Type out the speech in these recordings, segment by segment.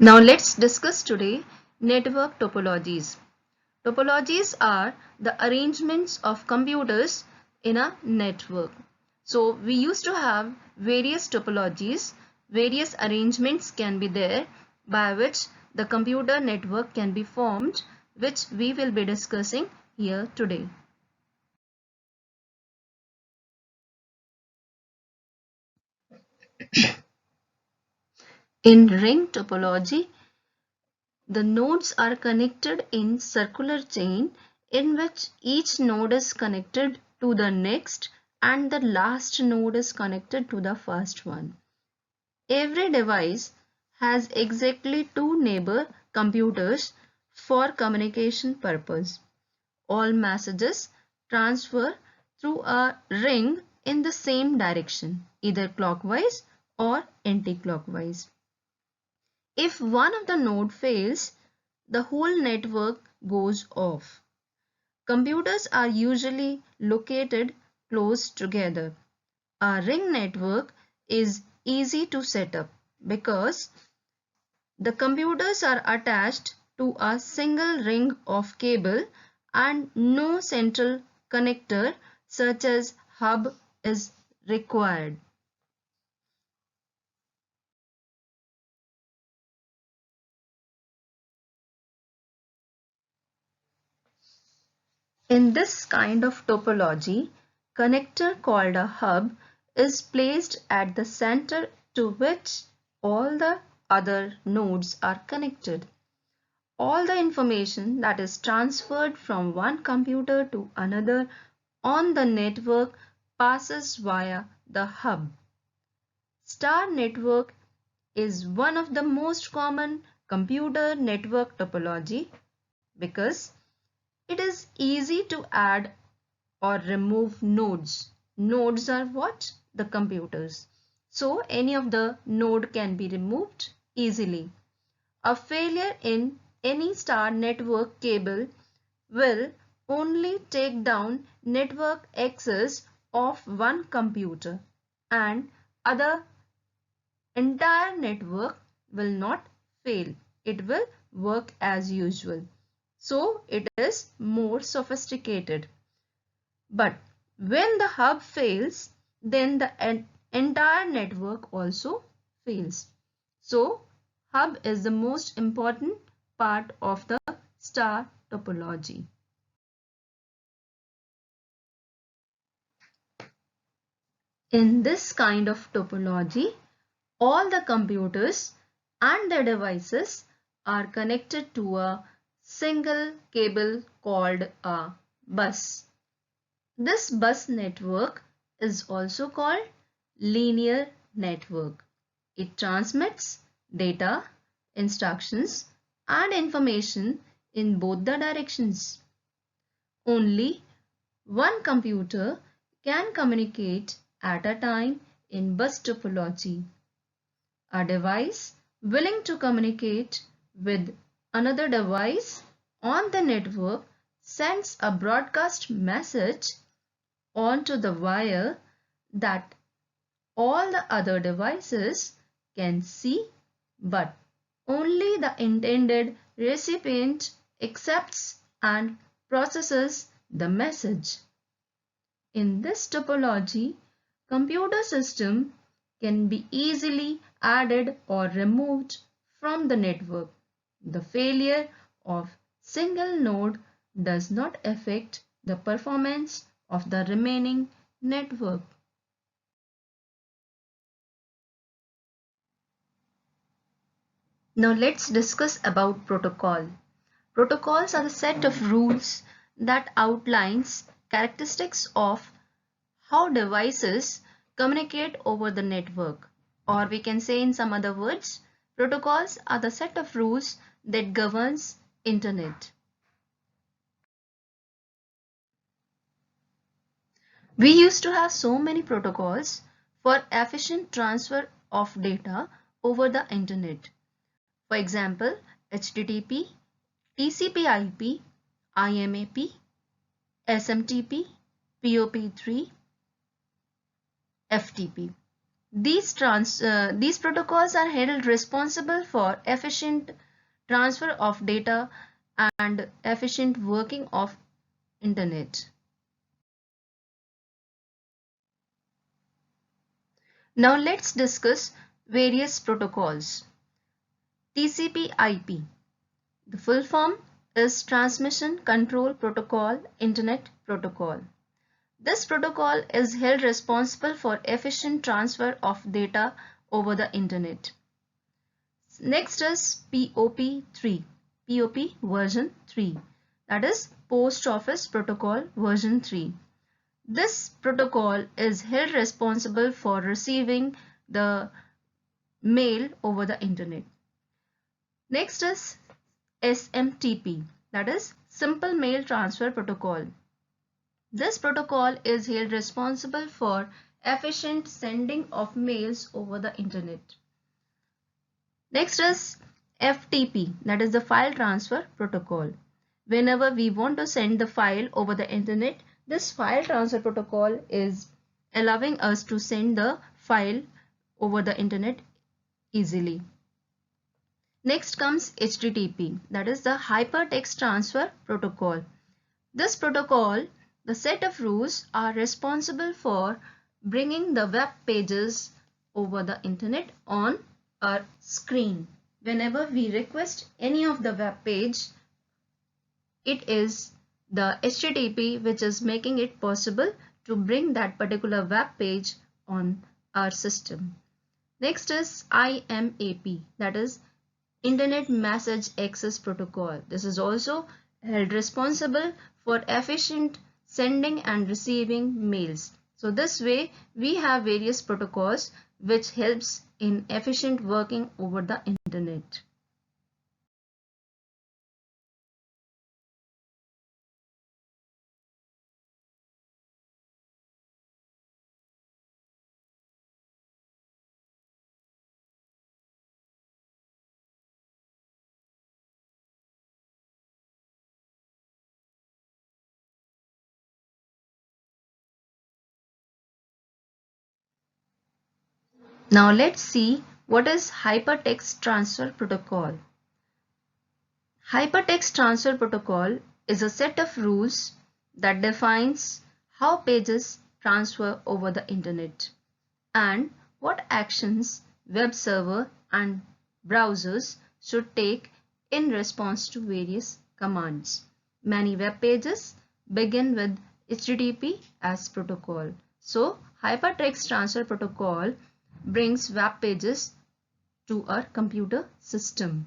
Now let's discuss today network topologies. Topologies are the arrangements of computers in a network. So we used to have various topologies, various arrangements can be there by which the computer network can be formed, which we will be discussing here today. In ring topology, the nodes are connected in circular chain in which each node is connected to the next and the last node is connected to the first one. Every device has exactly two neighbor computers for communication purpose. All messages transfer through a ring in the same direction, either clockwise or anti-clockwise. If one of the node fails, the whole network goes off. Computers are usually located close together. A ring network is easy to set up because the computers are attached to a single ring of cable and no central connector such as hub is required. In this kind of topology, connector called a hub is placed at the center to which all the other nodes are connected. All the information that is transferred from one computer to another on the network passes via the hub. Star network is one of the most common computer network topology because it is easy to add or remove nodes. Nodes are what? The computers. So any of the node can be removed easily. A failure in any star network cable will only take down network access of one computer and other entire network will not fail. It will work as usual. So it is more sophisticated. But when the hub fails, then the entire network also fails. So hub is the most important part of the star topology. In this kind of topology, all the computers and their devices are connected to a single cable called a bus. This bus network is also called linear network. It transmits data, instructions, and information in both the directions. Only one computer can communicate at a time in bus topology. A device willing to communicate with another device on the network sends a broadcast message onto the wire that all the other devices can see, but only the intended recipient accepts and processes the message. In this topology, computer system can be easily added or removed from the network. The failure of single node does not affect the performance of the remaining network. Now let's discuss about protocol. Protocols are the set of rules that outlines characteristics of how devices communicate over the network. Or we can say in some other words, protocols are the set of rules that governs internet. We used to have so many protocols for efficient transfer of data over the internet. For example, HTTP, TCP/IP, IMAP, SMTP, POP3, FTP. These protocols are held responsible for efficient transfer of data and efficient working of internet. Now let's discuss various protocols. TCP/IP. The full form is Transmission Control Protocol Internet Protocol. This protocol is held responsible for efficient transfer of data over the internet. Next is POP3, POP version 3, that is Post Office Protocol version 3. This protocol is held responsible for receiving the mail over the internet. Next is SMTP, that is Simple Mail Transfer Protocol. This protocol is held responsible for efficient sending of mails over the internet. Next is FTP, that is the File Transfer Protocol. Whenever we want to send the file over the internet, this file transfer protocol is allowing us to send the file over the internet easily. Next comes HTTP, that is the Hypertext Transfer Protocol. This protocol, the set of rules are responsible for bringing the web pages over the internet on our screen. Whenever we request any of the web page, it is the HTTP which is making it possible to bring that particular web page on our system. Next is IMAP, that is Internet Message Access Protocol. This is also held responsible for efficient sending and receiving mails. So this way we have various protocols which helps in efficient working over the internet. Now let's see what is Hypertext Transfer Protocol. Hypertext Transfer Protocol is a set of rules that defines how pages transfer over the internet and what actions web server and browsers should take in response to various commands. Many web pages begin with HTTP as protocol. So Hypertext Transfer Protocol brings web pages to our computer system.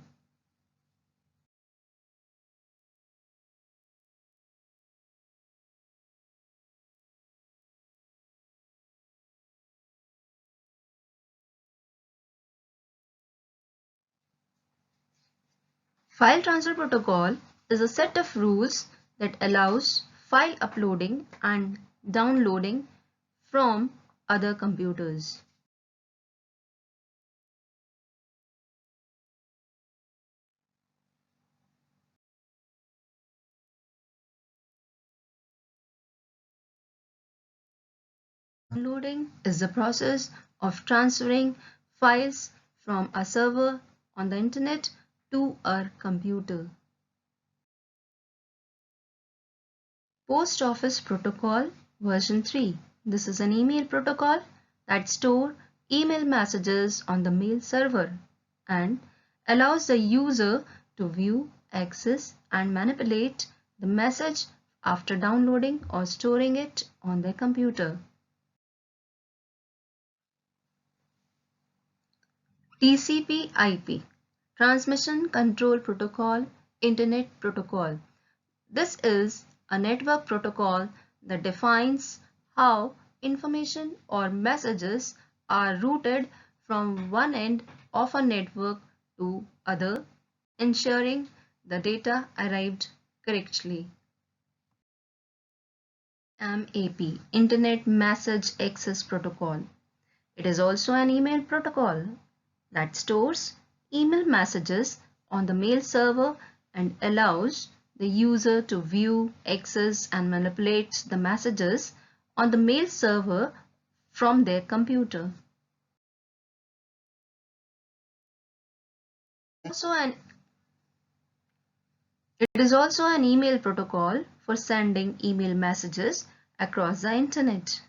File Transfer Protocol is a set of rules that allows file uploading and downloading from other computers. Downloading is the process of transferring files from a server on the internet to our computer. Post Office Protocol version 3. This is an email protocol that stores email messages on the mail server and allows the user to view, access, and manipulate the message after downloading or storing it on their computer. TCP/IP, Transmission Control Protocol, Internet Protocol. This is a network protocol that defines how information or messages are routed from one end of a network to other, ensuring the data arrived correctly. IMAP, Internet Message Access Protocol. It is also an email protocol that stores email messages on the mail server and allows the user to view, access, and manipulate the messages on the mail server from their computer. is also an email protocol for sending email messages across the internet.